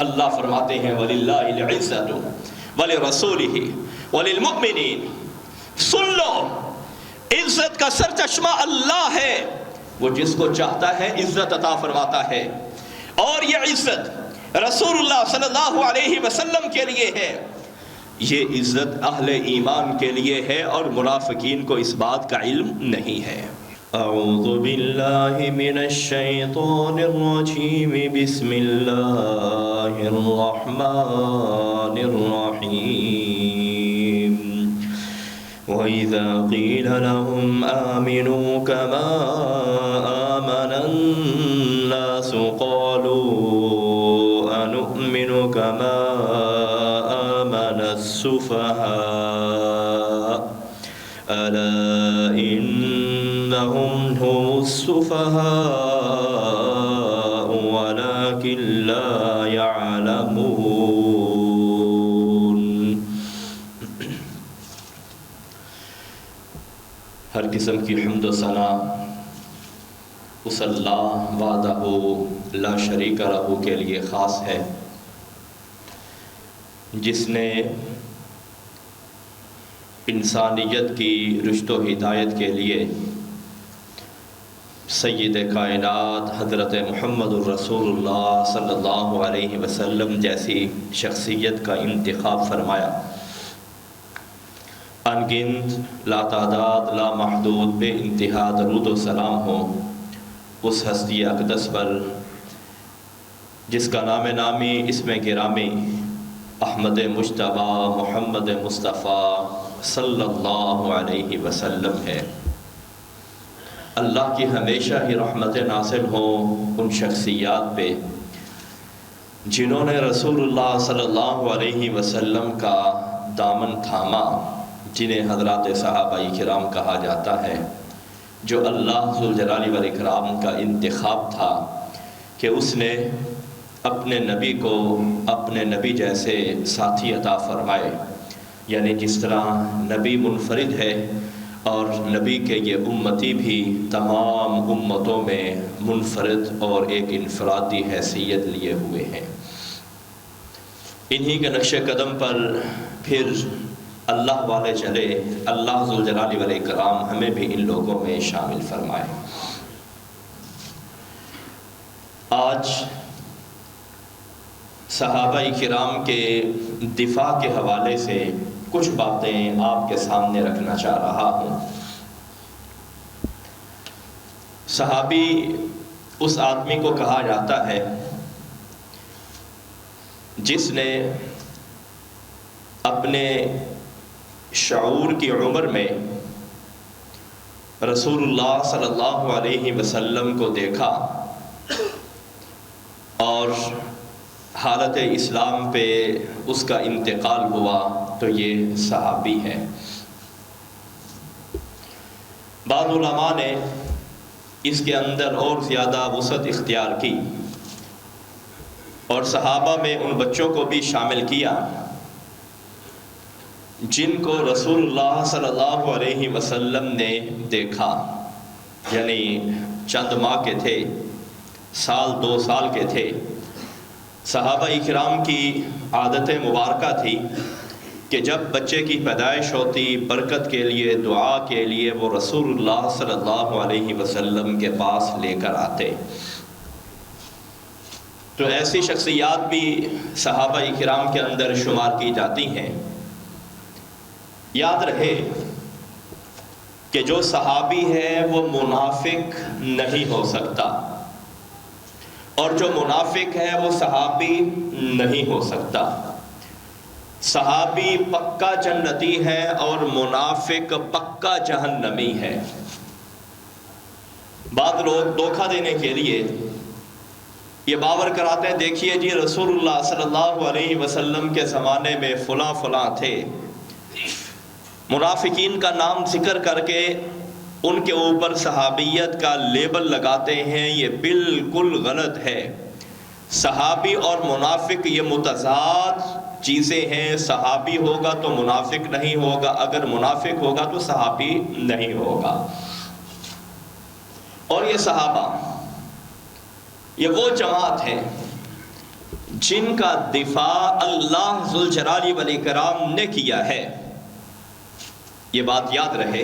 اللہ فرماتے ہیں وَلِلَّهِ الْعِزَّةُ وَلِرَسُولِهِ وَلِلْمُؤْمِنِينَ۔ سن لو، عزت کا سرچشمہ اللہ ہے، وہ جس کو چاہتا ہے عزت عطا فرماتا ہے، اور یہ عزت رسول اللہ صلی اللہ علیہ وسلم کے لیے ہے، یہ عزت اہل ایمان کے لیے ہے، اور منافقین کو اس بات کا علم نہیں ہے۔ اعوذ باللہ من الشیطان الرجیم، بسم اللہ الرحمن الرحیم۔ وَإِذَا قِيلَ لَهُمْ آمِنُوا كَمَا آمَنَ النَّاسُ قَالُوا أَنُؤْمِنُ كَمَا آمَنَ السُّفَهَاءُ أَلَا إِنَّهُمْ هُمُ السُّفَهَاءُ وَلَكِنْ لَا يَعْلَمُونَ۔ ہر قسم کی حمد و ثنا اس اللہ وحدہ لا شریک لہ کے لیے خاص ہے، جس نے انسانیت کی رشد و ہدایت کے لیے سید کائنات حضرت محمد الرسول اللہ صلی اللہ علیہ وسلم جیسی شخصیت کا انتخاب فرمایا۔ ان گنت، لا تعداد، لا محدود، بے انتہا درود و سلام ہو اس ہستی اقدس پر جس کا نام نامی اسم گرامی احمد مجتبیٰ محمد مصطفیٰ صلی اللہ علیہ وسلم ہے۔ اللہ کی ہمیشہ ہی رحمت نازل ہوں ان شخصیات پہ جنہوں نے رسول اللہ صلی اللہ علیہ وسلم کا دامن تھاما، جنہیں حضرات صحابہ کرام کہا جاتا ہے، جو اللہ ذوالجلال والاکرام کا انتخاب تھا کہ اس نے اپنے نبی کو اپنے نبی جیسے ساتھی عطا فرمائے، یعنی جس طرح نبی منفرد ہے اور نبی کے یہ امتی بھی تمام امتوں میں منفرد اور ایک انفرادی حیثیت لیے ہوئے ہیں۔ انہی کے نقش قدم پر پھر اللہ والے چلے، اللہ ذوالجلال والاکرام ہمیں بھی ان لوگوں میں شامل فرمائے۔ آج صحابہ کرام کے دفاع کے حوالے سے کچھ باتیں آپ کے سامنے رکھنا چاہ رہا ہوں۔ صحابی اس آدمی کو کہا جاتا ہے جس نے اپنے شعور کی عمر میں رسول اللہ صلی اللہ علیہ وسلم کو دیکھا اور حالت اسلام پہ اس کا انتقال ہوا، تو یہ صحابی ہے۔ بعض علماء نے اس کے اندر اور زیادہ وسعت اختیار کی اور صحابہ میں ان بچوں کو بھی شامل کیا جن کو رسول اللہ صلی اللہ علیہ وسلم نے دیکھا، یعنی چند ماہ کے تھے، سال 2 سال کے تھے۔ صحابہ اکرام کی عادت مبارکہ تھی کہ جب بچے کی پیدائش ہوتی، برکت کے لیے، دعا کے لیے وہ رسول اللہ صلی اللہ علیہ وسلم کے پاس لے کر آتے۔ تو ایسی شخصیات بھی صحابہ اکرام کے اندر شمار کی جاتی ہیں۔ یاد رہے کہ جو صحابی ہے وہ منافق نہیں ہو سکتا، اور جو منافق ہے وہ صحابی نہیں ہو سکتا۔ صحابی پکا جنتی ہے اور منافق پکا جہنمی ہے۔ بعض لوگ دھوکہ دینے کے لیے یہ باور کراتے ہیں، دیکھیے جی رسول اللہ صلی اللہ علیہ وسلم کے زمانے میں فلاں فلاں تھے، منافقین کا نام ذکر کر کے ان کے اوپر صحابیت کا لیبل لگاتے ہیں۔ یہ بالکل غلط ہے۔ صحابی اور منافق یہ متضاد چیزیں ہیں۔ صحابی ہوگا تو منافق نہیں ہوگا، اگر منافق ہوگا تو صحابی نہیں ہوگا۔ اور یہ صحابہ یہ وہ جماعت ہے جن کا دفاع اللہ ذوالجلال والاکرام نے کیا ہے. یہ بات یاد رہے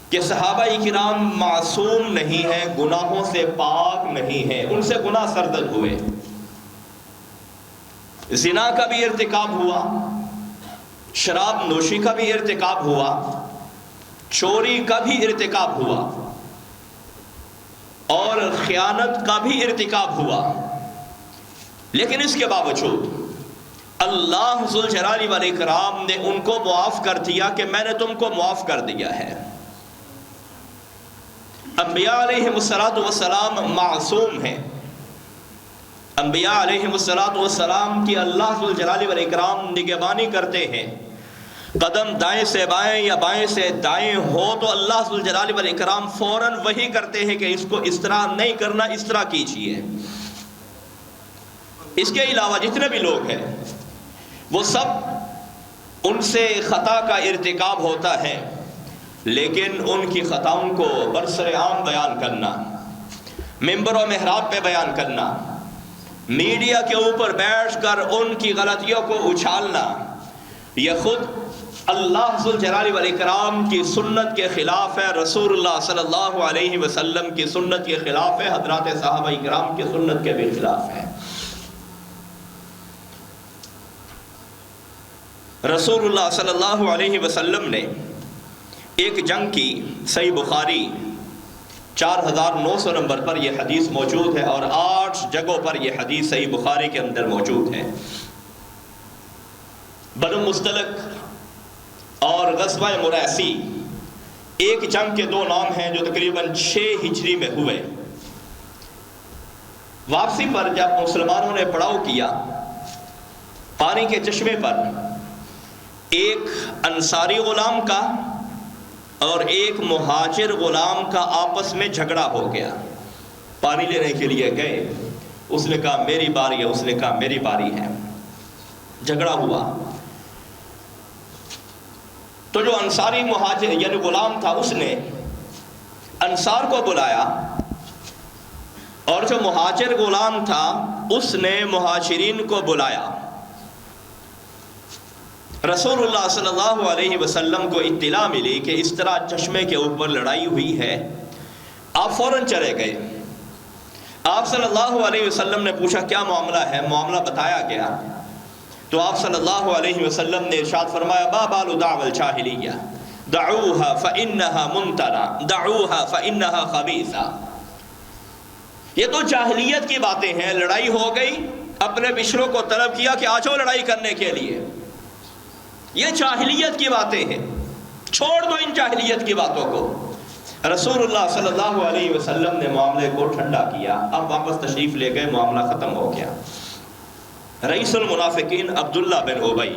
کہ صحابہ کرام معصوم نہیں ہیں، گناہوں سے پاک نہیں ہیں، ان سے گناہ سرزد ہوئے. زنا کا بھی ارتکاب ہوا، شراب نوشی کا بھی ارتکاب ہوا، چوری کا بھی ارتکاب ہوا، اور خیانت کا بھی ارتکاب ہوا. لیکن اس کے باوجود اللہ ذوالجلال والاکرام نے ان کو معاف کر دیا کہ میں نے تم کو معاف کر دیا ہے. انبیاء علیہ السلام معصوم ہیں. انبیاء علیہ السلام کی اللہ ذوالجلال والاکرام نگہبانی کرتے ہیں. قدم دائیں سے بائیں یا بائیں سے دائیں ہو تو اللہ ذوالجلال والاکرام فوراً وحی کرتے ہیں کہ اس کو اس طرح نہیں کرنا، اس طرح کیجیے. اس کے علاوہ جتنے بھی لوگ ہیں وہ سب ان سے خطا کا ارتکاب ہوتا ہے، لیکن ان کی خطاؤں کو برسر عام بیان کرنا، ممبر و محراب پہ بیان کرنا، میڈیا کے اوپر بیٹھ کر ان کی غلطیوں کو اچھالنا، یہ خود اللہ ذوالجلال والاکرام کی سنت کے خلاف ہے، رسول اللہ صلی اللہ علیہ وسلم کی سنت کے خلاف ہے، حضرات صحابہ کرام کی سنت کے بھی خلاف ہے. رسول اللہ صلی اللہ علیہ وسلم نے ایک جنگ کی، صحیح بخاری 4900 نمبر پر یہ حدیث موجود ہے، اور 8 جگہوں پر یہ حدیث صحیح بخاری کے اندر موجود ہے. بنو مستلق اور غزوہ مریسی ایک جنگ کے 2 نام ہیں جو تقریباً 6 ہجری میں ہوئے. واپسی پر جب مسلمانوں نے پڑاؤ کیا پانی کے چشمے پر، ایک انصاری غلام کا اور ایک مہاجر غلام کا آپس میں جھگڑا ہو گیا. پانی لینے کے لیے گئے، اس نے کہا میری باری ہے، اس نے کہا میری باری ہے. جھگڑا ہوا تو جو انصاری مہاجر یعنی غلام تھا اس نے انصار کو بلایا، اور جو مہاجر غلام تھا اس نے مہاجرین کو بلایا. رسول اللہ صلی اللہ علیہ وسلم کو اطلاع ملی کہ اس طرح چشمے کے اوپر لڑائی ہوئی ہے. آپ فوراً چلے گئے. آپ صلی اللہ علیہ وسلم نے پوچھا کیا معاملہ ہے، معاملہ بتایا گیا تو آپ صلی اللہ علیہ وسلم نے ارشاد فرمایا ما بال دعوى الجاہلیہ دعوها فإنها منتنہ دعوها فإنها خبیثہ. یہ تو جاہلیت کی باتیں ہیں. لڑائی ہو گئی، اپنے بشروں کو طلب کیا کہ آجو لڑائی کرنے کے لیے. یہ جاہلیت کی باتیں ہیں، چھوڑ دو ان جاہلیت کی باتوں کو. رسول اللہ صلی اللہ علیہ وسلم نے معاملے کو ٹھنڈا کیا. اب واپس تشریف لے گئے، معاملہ ختم ہو گیا. رئیس المنافقین عبداللہ بن ابی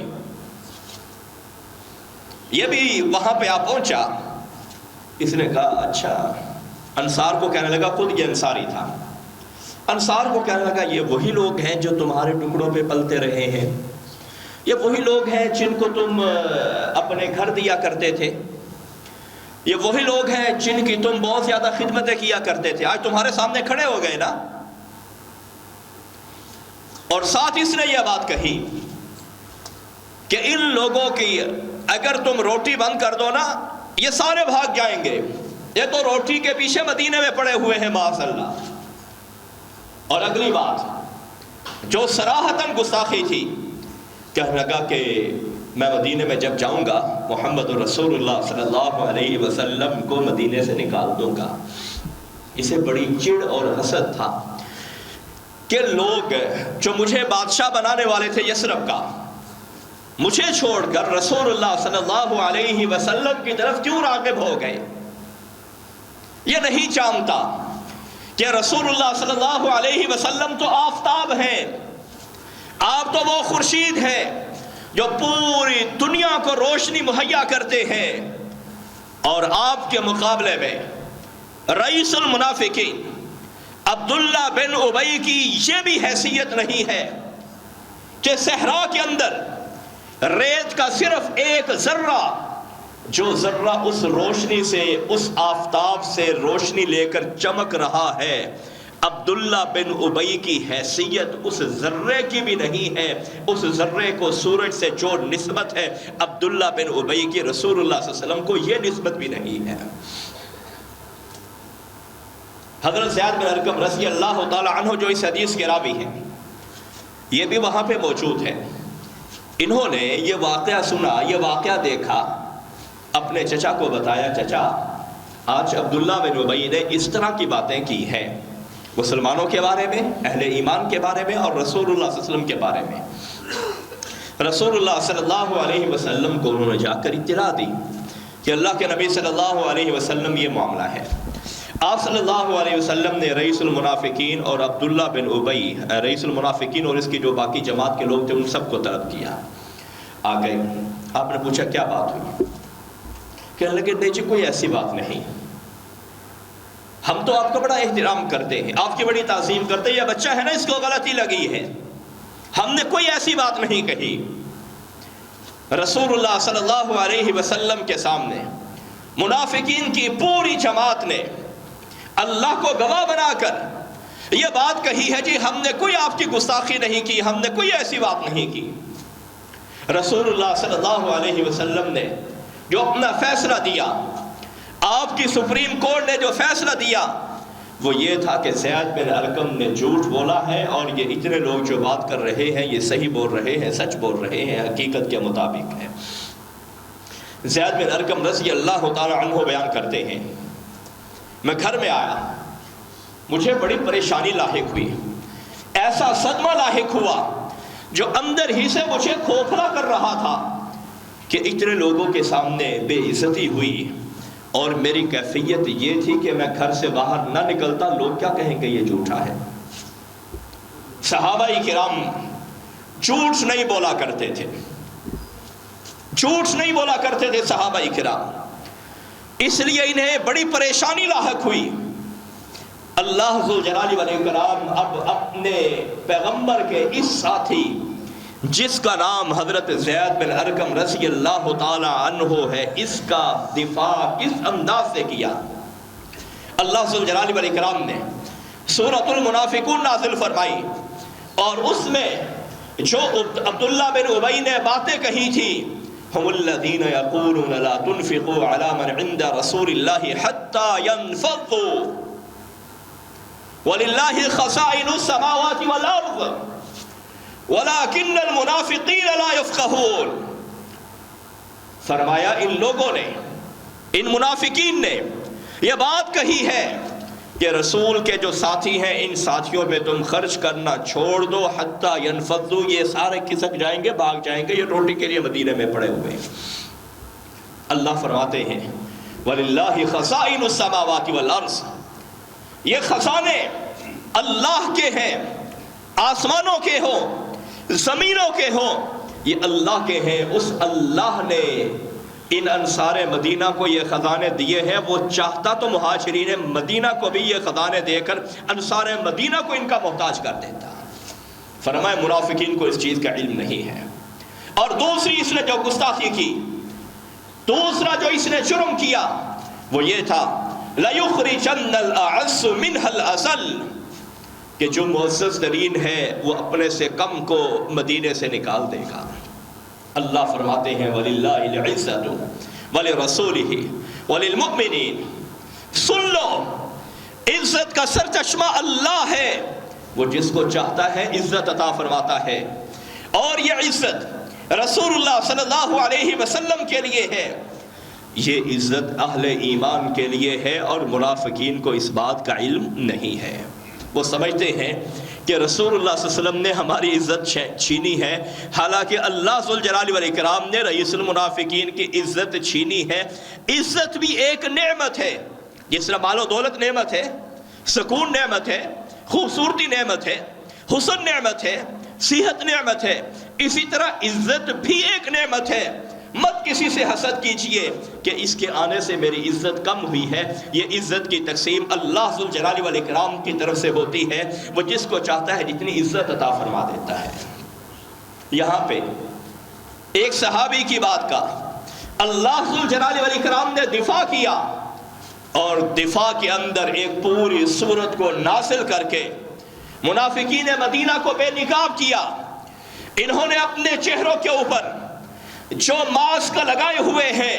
یہ بھی وہاں پہ آ پہنچا. اس نے کہا اچھا، انصار کو کہنے لگا، خود یہ انصاری تھا، انصار کو کہنے لگا یہ وہی لوگ ہیں جو تمہارے ٹکڑوں پہ پلتے رہے ہیں، یہ وہی لوگ ہیں جن کو تم اپنے گھر دیا کرتے تھے، یہ وہی لوگ ہیں جن کی تم بہت زیادہ خدمتیں کیا کرتے تھے، آج تمہارے سامنے کھڑے ہو گئے نا. اور ساتھ اس نے یہ بات کہی کہ ان لوگوں کی اگر تم روٹی بند کر دو نا یہ سارے بھاگ جائیں گے، یہ تو روٹی کے پیچھے مدینے میں پڑے ہوئے ہیں معاذ اللہ. اور اگلی بات جو صراحتاً گستاخی تھی، کہنے لگا کہ میں مدینے میں جب جاؤں گا محمد رسول اللہ صلی اللہ علیہ وسلم کو مدینے سے نکال دوں گا. اسے بڑی چڑ اور حسد تھا کہ لوگ جو مجھے بادشاہ بنانے والے تھے یثرب کا، مجھے چھوڑ کر رسول اللہ صلی اللہ علیہ وسلم کی طرف کیوں راغب ہو گئے. یہ نہیں جانتا کہ رسول اللہ صلی اللہ علیہ وسلم تو آفتاب ہیں، آپ تو وہ خورشید ہیں جو پوری دنیا کو روشنی مہیا کرتے ہیں، اور آپ کے مقابلے میں رئیس المنافقین عبداللہ بن ابی کی یہ بھی حیثیت نہیں ہے کہ صحرا کے اندر ریت کا صرف ایک ذرہ، جو ذرہ اس روشنی سے، اس آفتاب سے روشنی لے کر چمک رہا ہے، عبداللہ بن ابی کی حیثیت اس ذرے کی بھی نہیں ہے، اس ذرے کو سورج سے جو نسبت ہے عبداللہ بن ابی کی رسول اللہ صلی اللہ علیہ وسلم کو یہ نسبت بھی نہیں ہے۔ حضرت زید بن ارقم رضی اللہ تعالی عنہ جو اس حدیث کے راوی ہیں، یہ بھی وہاں پہ موجود ہے۔ انہوں نے یہ واقعہ سنا، یہ واقعہ دیکھا، اپنے چچا کو بتایا، چچا آج عبداللہ بن ابی نے اس طرح کی باتیں کی ہیں مسلمانوں کے بارے میں، اہل ایمان کے بارے میں اور رسول اللہ صلی اللہ علیہ وسلم کے بارے میں۔ رسول اللہ صلی اللہ علیہ وسلم کو انہوں نے جا کر اطلاع دی کہ اللہ کے نبی صلی اللہ علیہ وسلم یہ معاملہ ہے۔ آپ صلی اللہ علیہ وسلم نے رئیس المنافقین اور عبداللہ بن ابی، رئیس المنافقین اور اس کی جو باقی جماعت کے لوگ تھے، ان سب کو طلب کیا۔ آ گئے، آپ نے پوچھا کیا بات ہوئی؟ کہنے لگے نہیں جی کوئی ایسی بات نہیں، ہم تو آپ کا بڑا احترام کرتے ہیں، آپ کی بڑی تعظیم کرتے ہیں، یہ بچہ ہے نا اس کو غلطی لگی ہے، ہم نے کوئی ایسی بات نہیں کہی۔ رسول اللہ صلی اللہ علیہ وسلم کے سامنے منافقین کی پوری جماعت نے اللہ کو گواہ بنا کر یہ بات کہی ہے جی ہم نے کوئی آپ کی گستاخی نہیں کی، ہم نے کوئی ایسی بات نہیں کی۔ رسول اللہ صلی اللہ علیہ وسلم نے جو اپنا فیصلہ دیا، آپ کی سپریم کورٹ نے جو فیصلہ دیا، وہ یہ تھا کہ زید بن ارقم نے جھوٹ بولا ہے اور یہ اتنے لوگ جو بات کر رہے ہیں یہ صحیح بول رہے ہیں، سچ بول رہے ہیں، حقیقت کے مطابق ہے۔ زید بن ارقم رضی اللہ تعالی عنہ بیان کرتے ہیں، میں گھر میں آیا، مجھے بڑی پریشانی لاحق ہوئی، ایسا صدمہ لاحق ہوا جو اندر ہی سے مجھے کھوکھلا کر رہا تھا کہ اتنے لوگوں کے سامنے بے عزتی ہوئی، اور میری کیفیت یہ تھی کہ میں گھر سے باہر نہ نکلتا، لوگ کیا کہیں گے یہ جھوٹا ہے۔ صحابہ کرام جھوٹ نہیں بولا کرتے تھے، جھوٹ نہیں بولا کرتے تھے صحابہ کرام، اس لیے انہیں بڑی پریشانی لاحق ہوئی۔ اللہ ذوالجلال والاکرام اب اپنے پیغمبر کے اس ساتھی جس کا نام حضرت زید بن ارقم رضی اللہ تعالی عنہ ہے، اس کا دفاع کس انداز سے کیا۔ اللہ ذوالجلال والاکرام نے سورۃ المنافقون نازل فرمائی، اور اس میں جو عبداللہ بن ابی نے باتیں کہی تھی، ہم الذین یقولون لا تنفقوا علی من عند رسول اللہ حتی ينفضوا وللہ خزائن السماوات والارض ولیکن المنافقین لا یفقہون۔ فرمایا ان لوگوں نے، ان منافقین نے یہ بات کہی ہے کہ رسول کے جو ساتھی ہیں ان ساتھیوں میں تم خرچ کرنا چھوڑ دو، حتی ینفضوا، یہ سارے کھسک جائیں گے، بھاگ جائیں گے، یہ روٹی کے لیے مدینے میں پڑے ہوئے ہیں۔ اللہ فرماتے ہیں وَلِلَّهِ خَزَائِنُ السَّمَاوَاتِ وَالْأَرْضِ، یہ خزانے اللہ کے ہیں، آسمانوں کے ہوں زمینوں کے ہوں، یہ اللہ کے ہیں۔ اس اللہ نے ان انصار مدینہ کو یہ خزانے دیے ہیں، وہ چاہتا تو مہاجرین مدینہ کو بھی یہ خزانے دے کر انصار مدینہ کو ان کا محتاج کر دیتا۔ فرمائے منافقین کو اس چیز کا علم نہیں ہے۔ اور دوسری اس نے جو گستاخی کی، دوسرا جو اس نے جرم کیا وہ یہ تھا لَيُخْرِجَنَّ الْأَعَزُّ مِنْهَا الْأَذَلَّ، کہ جو معزز ترین ہے وہ اپنے سے کم کو مدینے سے نکال دے گا۔ اللہ فرماتے ہیں وَلِلَّهِ الْعِزَّةُ وَلِرَسُولِهِ وَلِلْمُؤْمِنِينَ، سن لو عزت کا سرچشمہ اللہ ہے، وہ جس کو چاہتا ہے عزت عطا فرماتا ہے، اور یہ عزت رسول اللہ صلی اللہ علیہ وسلم کے لیے ہے، یہ عزت اہل ایمان کے لیے ہے، اور منافقین کو اس بات کا علم نہیں ہے۔ وہ سمجھتے ہیں کہ رسول اللہ صلی اللہ علیہ وسلم نے ہماری عزت چھینی ہے، حالانکہ اللہ ذوالجلال والاکرام نے رئیس المنافقین کی عزت چھینی ہے۔ عزت بھی ایک نعمت ہے، جس طرح مال و دولت نعمت ہے، سکون نعمت ہے، خوبصورتی نعمت ہے، حسن نعمت ہے، صحت نعمت ہے، اسی طرح عزت بھی ایک نعمت ہے۔ مت کسی سے حسد کیجئے کہ اس کے آنے سے میری عزت کم ہوئی ہے، یہ عزت کی تقسیم اللہ ذوالجلال والاکرام کی طرف سے ہوتی ہے، وہ جس کو چاہتا ہے جتنی عزت عطا فرما دیتا ہے۔ یہاں پہ ایک صحابی کی بات کا اللہ ذوالجلال والاکرام نے دفاع کیا، اور دفاع کے اندر ایک پوری صورت کو نازل کر کے منافقین مدینہ کو بے نقاب کیا. انہوں نے اپنے چہروں کے اوپر جو ماسک لگائے ہوئے ہیں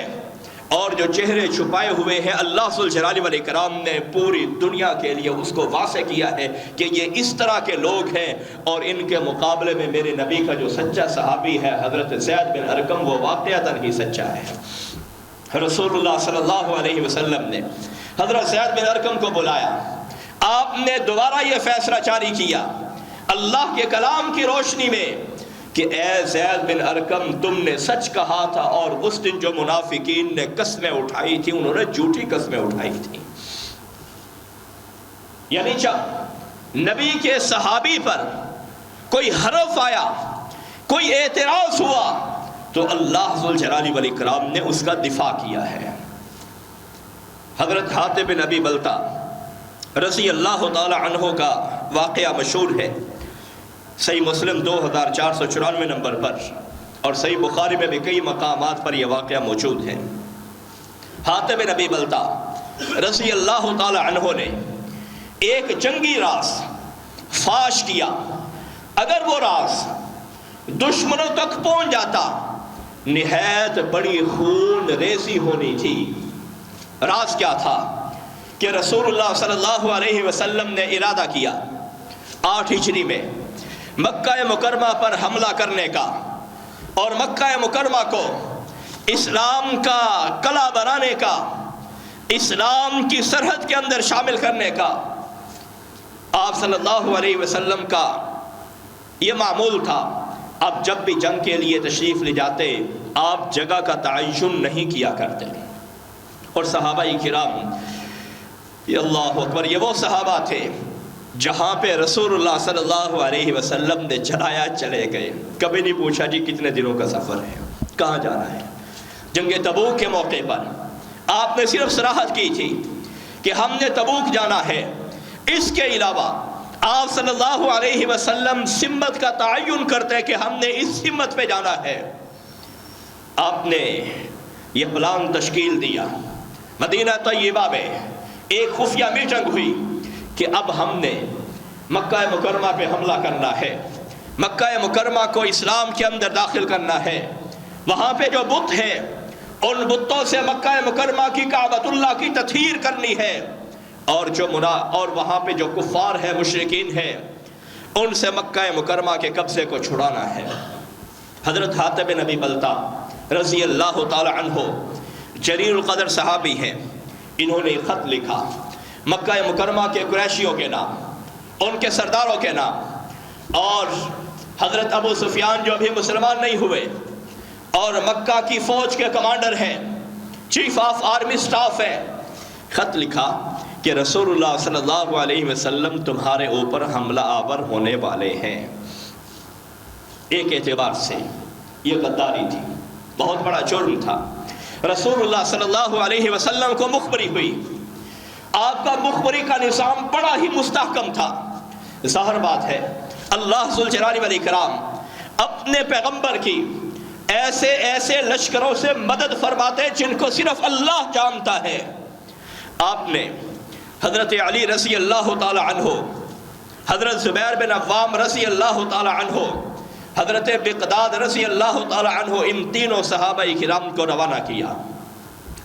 اور جو چہرے چھپائے ہوئے ہیں، اللہ ذوالجلال والاکرام نے پوری دنیا کے لیے اس کو واضح کیا ہے کہ یہ اس طرح کے لوگ ہیں. اور ان کے مقابلے میں میرے نبی کا جو سچا صحابی ہے حضرت زید بن ارقم، وہ واقعتاً ہی سچا ہے. رسول اللہ صلی اللہ علیہ وسلم نے حضرت زید بن ارقم کو بلایا. آپ نے دوبارہ یہ فیصلہ جاری کیا اللہ کے کلام کی روشنی میں کہ اے زید بن ارقم، تم نے سچ کہا تھا، اور اس دن جو منافقین نے قسمیں اٹھائی تھی انہوں نے جھوٹی قسمیں اٹھائی تھی. یعنی جب نبی کے صحابی پر کوئی حرف آیا، کوئی اعتراض ہوا، تو اللہ ذوالجلال والاکرام نے اس کا دفاع کیا ہے. حضرت حاتب بن ابی بلتہ رضی اللہ تعالی عنہ کا واقعہ مشہور ہے. صحیح مسلم 2494 نمبر پر اور صحیح بخاری میں بھی کئی مقامات پر یہ واقعہ موجود ہے. حاتب بن ابی بلتہ رضی اللہ تعالی عنہ نے ایک جنگی راز فاش کیا. اگر وہ راز دشمنوں تک پہنچ جاتا نہایت بڑی خون ریزی ہونی تھی. راز کیا تھا کہ رسول اللہ صلی اللہ علیہ وسلم نے ارادہ کیا 8 ہجری میں مکہ مکرمہ پر حملہ کرنے کا اور مکہ مکرمہ کو اسلام کا قلعہ بنانے کا، اسلام کی سرحد کے اندر شامل کرنے کا. آپ صلی اللہ علیہ وسلم کا یہ معمول تھا، اب جب بھی جنگ کے لیے تشریف لے جاتے آپ جگہ کا تعین نہیں کیا کرتے. اور صحابہ کرام، یہ اللہ اکبر، یہ وہ صحابہ تھے جہاں پہ رسول اللہ صلی اللہ علیہ وسلم نے چلایا چلے گئے. کبھی نہیں پوچھا جی کتنے دنوں کا سفر ہے، کہاں جانا ہے. جنگ تبوک کے موقع پر آپ نے صرف صراحت کی تھی کہ ہم نے تبوک جانا ہے. اس کے علاوہ آپ صلی اللہ علیہ وسلم سمت کا تعین کرتے کہ ہم نے اس سمت پہ جانا ہے. آپ نے یہ پلان تشکیل دیا. مدینہ طیبہ میں ایک خفیہ میٹنگ ہوئی کہ اب ہم نے مکہ مکرمہ پہ حملہ کرنا ہے، مکہ مکرمہ کو اسلام کے اندر داخل کرنا ہے. وہاں پہ جو بت ہیں ان بتوں سے مکہ مکرمہ کی کعبۃ اللہ کی تطہیر کرنی ہے، اور وہاں پہ جو کفار ہیں، مشرکین ہیں، ان سے مکہ مکرمہ کے قبضے کو چھڑانا ہے. حضرت حاتب بن ابی بلتہ رضی اللہ تعالی عنہ جلیل القدر صحابی ہیں. انہوں نے خط لکھا مکہ مکرمہ کے قریشیوں کے نام، ان کے سرداروں کے نام، اور حضرت ابو سفیان جو ابھی مسلمان نہیں ہوئے اور مکہ کی فوج کے کمانڈر ہیں، چیف آف آرمی سٹاف ہیں. خط لکھا کہ رسول اللہ صلی اللہ علیہ وسلم تمہارے اوپر حملہ آور ہونے والے ہیں. ایک اعتبار سے یہ غداری تھی، بہت بڑا جرم تھا. رسول اللہ صلی اللہ علیہ وسلم کو مخبری ہوئی. آپ کا مخبری کا نظام بڑا ہی مستحکم تھا. ظاہر بات ہے اللہ ذوالجلال والاکرام اپنے پیغمبر کی ایسے ایسے لشکروں سے مدد فرماتے جن کو صرف اللہ جانتا ہے. آپ نے حضرت علی رضی اللہ تعالی عنہ، حضرت زبیر بن عوام رضی اللہ تعالی عنہ، حضرت بقداد رضی اللہ تعالی عنہ، ان تینوں صحابہ کرام کو روانہ کیا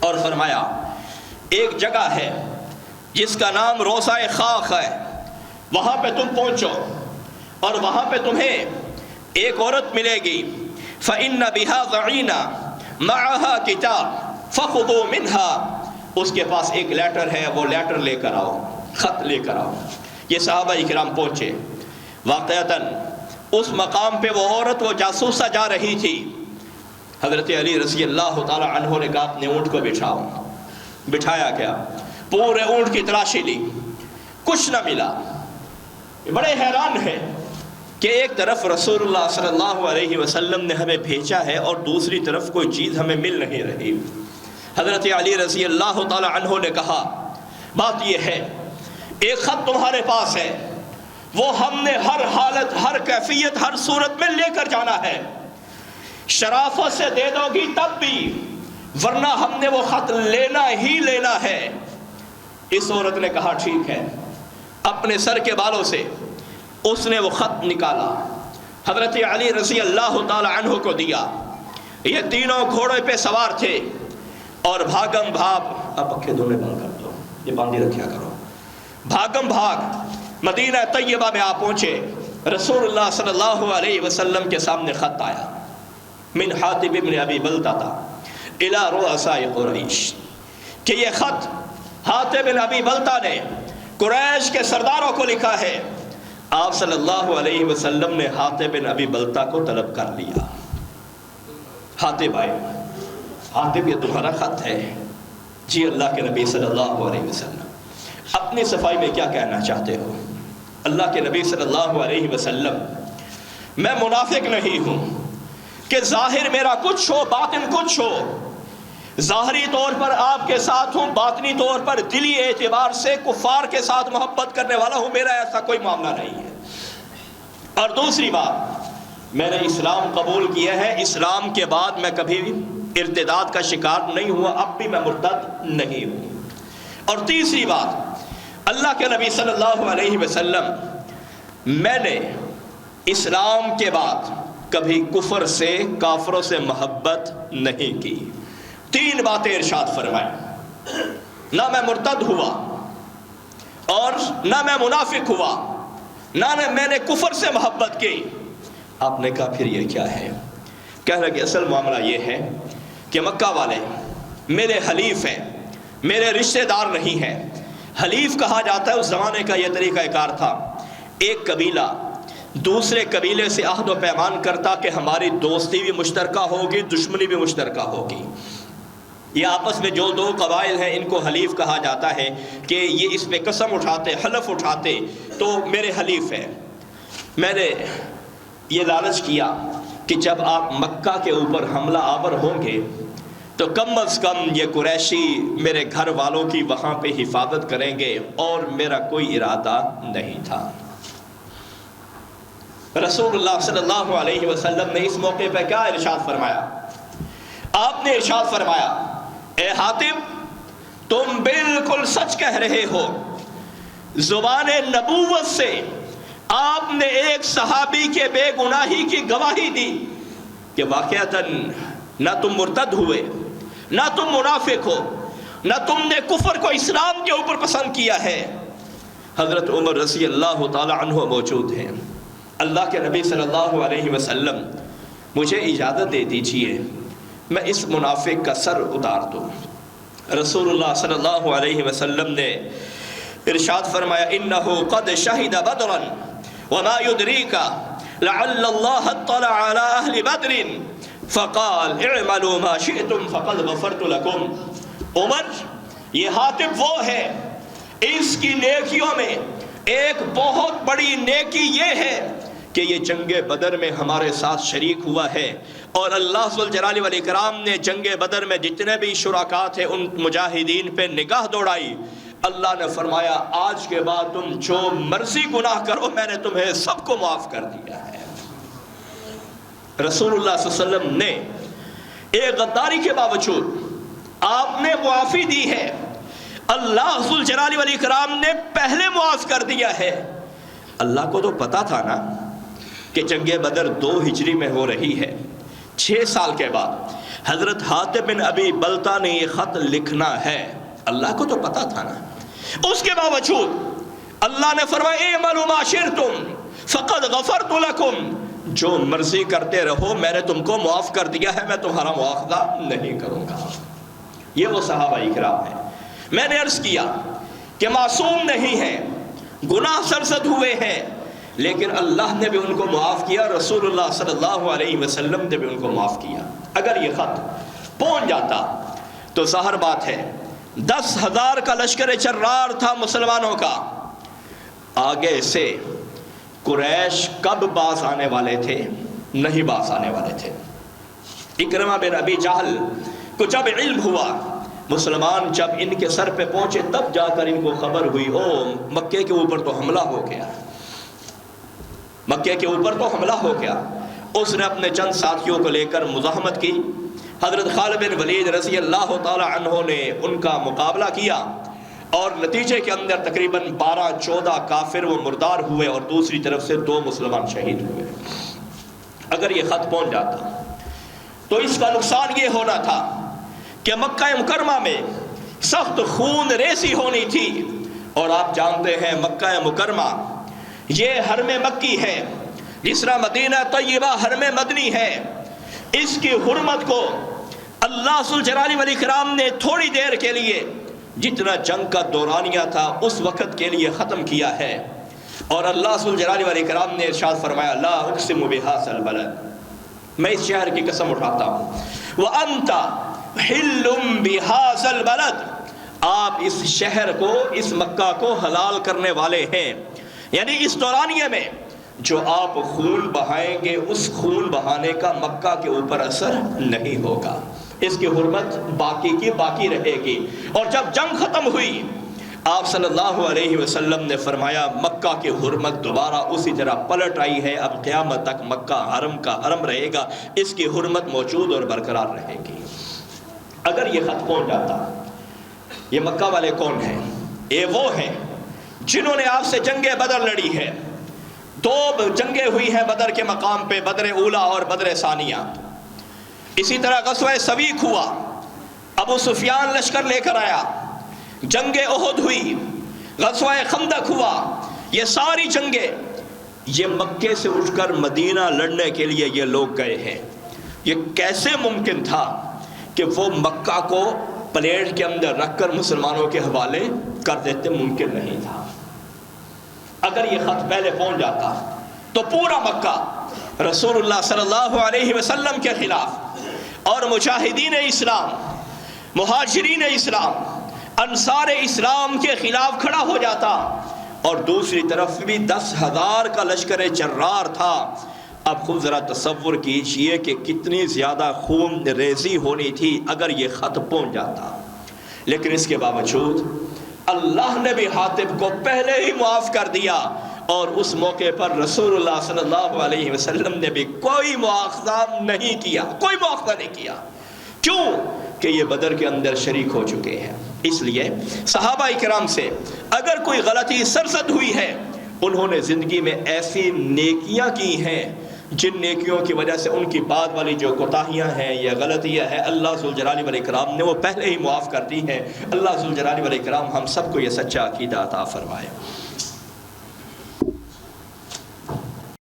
اور فرمایا ایک جگہ ہے جس کا نام روضہ خاک ہے، وہاں پہ تم پہنچو اور وہاں پہ تمہیں ایک عورت ملے گی. فَإِنَّ بِهَا ضَعِينًا مَعَهَا كِتَابٌ فَخُذُوا مِنْهَا. اس کے پاس ایک لیٹر ہے، وہ لیٹر لے کر آؤ، خط لے کر آؤ. یہ صحابہ کرام پہنچے. واقعتاً اس مقام پہ وہ عورت، وہ جاسوسہ جا رہی تھی. حضرت علی رضی اللہ تعالی عنہ نے کہا اپنے اونٹ کو بٹھاؤ. بٹھایا گیا، پورے اونٹ کی تلاشی لی، کچھ نہ ملا. بڑے حیران ہے کہ ایک طرف رسول اللہ صلی اللہ علیہ وسلم نے ہمیں بھیجا ہے اور دوسری طرف کوئی چیز ہمیں مل نہیں رہی. حضرت علی رضی اللہ تعالی عنہ نے کہا بات یہ ہے، ایک خط تمہارے پاس ہے، وہ ہم نے ہر حالت، ہر کیفیت، ہر صورت میں لے کر جانا ہے. شرافت سے دے دو گی تب بھی، ورنہ ہم نے وہ خط لینا ہی لینا ہے. اس عورت نے کہا ٹھیک ہے، اپنے سر کے بالوں سے اس نے وہ خط نکالا، حضرت علی رضی اللہ تعالی عنہ کو دیا۔ یہ تینوں گھوڑے پہ سوار تھے اور بھاگم بھاگ، اب پکھے دھونے بند کر دو، یہ باندھی رکھیا کرو، بھاگم بھاگ مدینہ طیبہ میں آ پہنچے۔ رسول اللہ صلی اللہ علیہ وسلم کے سامنے خط آیا، من حاتب ابن ابی بلتہ الی رؤساء قریش، کہ یہ خط حاتب بن ابی بلتہ نے قریش کے سرداروں کو لکھا ہے۔ آپ صلی اللہ علیہ وسلم نے حاتب بن ابی بلتہ کو طلب کر لیا۔ حاتب آئے، حاتب یہ تمہارا خط ہے؟ جی اللہ کے نبی صلی اللہ علیہ وسلم، اپنی صفائی میں کیا کہنا چاہتے ہو؟ اللہ کے نبی صلی اللہ علیہ وسلم، میں منافق نہیں ہوں کہ ظاہر میرا کچھ ہو باطن کچھ ہو، ظاہری طور پر آپ کے ساتھ ہوں، باطنی طور پر دلی اعتبار سے کفار کے ساتھ محبت کرنے والا ہوں، میرا ایسا کوئی معاملہ نہیں ہے۔ اور دوسری بات، میں نے اسلام قبول کیا ہے، اسلام کے بعد میں کبھی ارتداد کا شکار نہیں ہوا، اب بھی میں مرتد نہیں ہوں۔ اور تیسری بات، اللہ کے نبی صلی اللہ علیہ وسلم، میں نے اسلام کے بعد کبھی کفر سے، کافروں سے محبت نہیں کی۔ تین باتیں ارشاد فرمائیں، نہ میں مرتد ہوا اور نہ میں منافق ہوا، نہ میں نے کفر سے محبت کی۔ آپ نے کہا پھر یہ کیا ہے؟ کہنے لگے اصل معاملہ یہ ہے کہ مکہ والے میرے حلیف ہیں، میرے رشتہ دار نہیں ہیں۔ حلیف کہا جاتا ہے، اس زمانے کا یہ طریقہ کار تھا، ایک قبیلہ دوسرے قبیلے سے عہد و پیمان کرتا کہ ہماری دوستی بھی مشترکہ ہوگی، دشمنی بھی مشترکہ ہوگی۔ یہ آپس میں جو دو قبائل ہیں ان کو حلیف کہا جاتا ہے کہ یہ اس میں قسم اٹھاتے، حلف اٹھاتے تو میرے حلیف ہیں۔ میں نے یہ لالچ کیا کہ جب آپ مکہ کے اوپر حملہ آور ہوں گے تو کم از کم یہ قریشی میرے گھر والوں کی وہاں پہ حفاظت کریں گے، اور میرا کوئی ارادہ نہیں تھا۔ رسول اللہ صلی اللہ علیہ وسلم نے اس موقع پہ کیا ارشاد فرمایا؟ آپ نے ارشاد فرمایا، اے حاتب تم بالکل سچ کہہ رہے ہو، زبان نبوت سے آپ نے ایک صحابی کے بے گناہی کی گواہی دی کہ واقعتاً نہ تم مرتد ہوئے، نہ تم منافق ہو، نہ تم نے کفر کو اسلام کے اوپر پسند کیا ہے۔ حضرت عمر رضی اللہ تعالی عنہ موجود ہیں۔ اللہ کے نبی صلی اللہ علیہ وسلم، مجھے اجازت دے دیجئے میں اس منافق کا سر اتار دوں۔ رسول اللہ صلی اللہ علیہ وسلم نے ارشاد فرمایا، انہ قد شہد بدرا وما يدریک لعل اللہ اطلع علی اہل بدر فقال اعملوا ما شئتم فقد غفرت لکم۔ عمر، یہ حاتب وہ ہے، اس کی نیکیوں میں ایک بہت بڑی نیکی یہ ہے کہ یہ جنگ بدر میں ہمارے ساتھ شریک ہوا ہے، اور اللہ ذوالجلال والاکرام نے جنگ بدر میں جتنے بھی شرکاء تھے ان مجاہدین پہ نگاہ دوڑائی۔ اللہ نے فرمایا آج کے بعد تم جو مرضی گناہ کرو میں نے تمہیں سب کو معاف کر دیا ہے۔ رسول اللہ صلی اللہ علیہ وسلم نے ایک غداری کے باوجود آپ نے معافی دی ہے، اللہ ذوالجلال والاکرام نے پہلے معاف کر دیا ہے۔ اللہ کو تو پتا تھا نا کہ جنگ بدر 2 ہجری میں ہو رہی ہے، 6 سال کے بعد حضرت حاتب بن ابی بلتہ نے یہ خط لکھنا ہے، اللہ کو تو پتا تھا نا۔ اس کے باوجود اللہ نے فرمایا اعملوا ما شئتم فقد غفرت لکم، جو مرضی کرتے رہو میں نے تم کو معاف کر دیا ہے، میں تمہارا مواخذہ نہیں کروں گا۔ یہ وہ صحابہ اکرام ہیں۔ میں نے عرض کیا کہ معصوم نہیں ہیں، گناہ سرزد ہوئے ہیں، لیکن اللہ نے بھی ان کو معاف کیا، رسول اللہ صلی اللہ علیہ وسلم نے بھی ان کو معاف کیا۔ اگر یہ خط پہنچ جاتا تو ظاہر بات ہے 10,000 کا لشکر چرار تھا مسلمانوں کا، آگے سے قریش کب باز آنے والے تھے؟ نہیں باز آنے والے تھے۔ اکرمہ بن ابی جہل کو جب علم ہوا، مسلمان جب ان کے سر پہ پہنچے تب جا کر ان کو خبر ہوئی، او مکے کے اوپر تو حملہ ہو گیا، مکے کے اوپر تو حملہ ہو گیا۔ اس نے اپنے چند ساتھیوں کو لے کر مزاحمت کی، حضرت خالد بن ولید رضی اللہ تعالی عنہ نے ان کا مقابلہ کیا، اور نتیجے کے اندر تقریباً 12-14 کافر وہ مردار ہوئے اور دوسری طرف سے 2 مسلمان شہید ہوئے۔ اگر یہ خط پہنچ جاتا تو اس کا نقصان یہ ہونا تھا کہ مکہ مکرمہ میں سخت خون ریزی ہونی تھی، اور آپ جانتے ہیں مکہ مکرمہ یہ حرم مکی ہے، جس طرح مدینہ طیبہ حرم مدنی ہے۔ اس کی حرمت کو اللہ ذوالجلال والاکرام نے تھوڑی دیر کے لیے جتنا جنگ کا دورانیہ تھا اس وقت کے لیے ختم کیا ہے، اور اللہ ذوالجلال والاکرام نے ارشاد فرمایا لا اقسم بہذا البلد، میں اس شہر کی قسم اٹھاتا ہوں، وَأَنْتَ حِلٌّ بِهَذَا الْبَلَدِ، آپ اس شہر کو، اس مکہ کو حلال کرنے والے ہیں، یعنی اس دورانیے میں جو آپ خون بہائیں گے اس خون بہانے کا مکہ کے اوپر اثر نہیں ہوگا، اس کی حرمت باقی کی باقی رہے گی۔ اور جب جنگ ختم ہوئی آپ صلی اللہ علیہ وسلم نے فرمایا مکہ کی حرمت دوبارہ اسی طرح پلٹ آئی ہے، اب قیامت تک مکہ حرم کا حرم رہے گا، اس کی حرمت موجود اور برقرار رہے گی۔ اگر یہ خط پہنچ جاتا، یہ مکہ والے کون ہیں؟ یہ وہ ہیں جنہوں نے آپ سے جنگ بدر لڑی ہے، 2 جنگیں ہوئی ہیں بدر کے مقام پہ، بدر اولا اور بدر ثانیہ۔ اسی طرح غزوہ سویق ہوا، ابو سفیان لشکر لے کر آیا، جنگ احد ہوئی، غزوہ خندق ہوا، یہ ساری جنگیں یہ مکے سے اٹھ کر مدینہ لڑنے کے لیے یہ لوگ گئے ہیں۔ یہ کیسے ممکن تھا کہ وہ مکہ کو پلیٹ کے اندر رکھ کر مسلمانوں کے حوالے کر دیتے؟ ممکن نہیں تھا۔ اگر یہ خط پہلے پہنچ جاتا تو پورا مکہ رسول اللہ صلی اللہ علیہ وسلم کے خلاف اور مجاہدین اسلام، مہاجرین اسلام، انصار اسلام کے خلاف کھڑا ہو جاتا، اور دوسری طرف بھی 10,000 کا لشکر جرار تھا۔ اب خود ذرا تصور کیجئے کہ کتنی زیادہ خون ریزی ہونی تھی اگر یہ خط پہنچ جاتا۔ لیکن اس کے باوجود اللہ نے بھی حاطب کو پہلے ہی معاف کر دیا، اور اس موقع پر رسول اللہ صلی اللہ علیہ وسلم نے بھی کوئی مواخذہ نہیں کیا، کوئی مواخذہ نہیں کیا۔ کیوں؟ کہ یہ بدر کے اندر شریک ہو چکے ہیں۔ اس لیے صحابہ کرام سے اگر کوئی غلطی سرزد ہوئی ہے، انہوں نے زندگی میں ایسی نیکیاں کی ہیں جن نیکیوں کی وجہ سے ان کی بعد والی جو کوتاہیاں ہیں یا غلطیاں ہیں اللہ ذوالجلال والاکرام نے وہ پہلے ہی معاف کر دی ہیں۔ اللہ ذوالجلال والاکرام ہم سب کو یہ سچا عقیدہ عطا فرمائے۔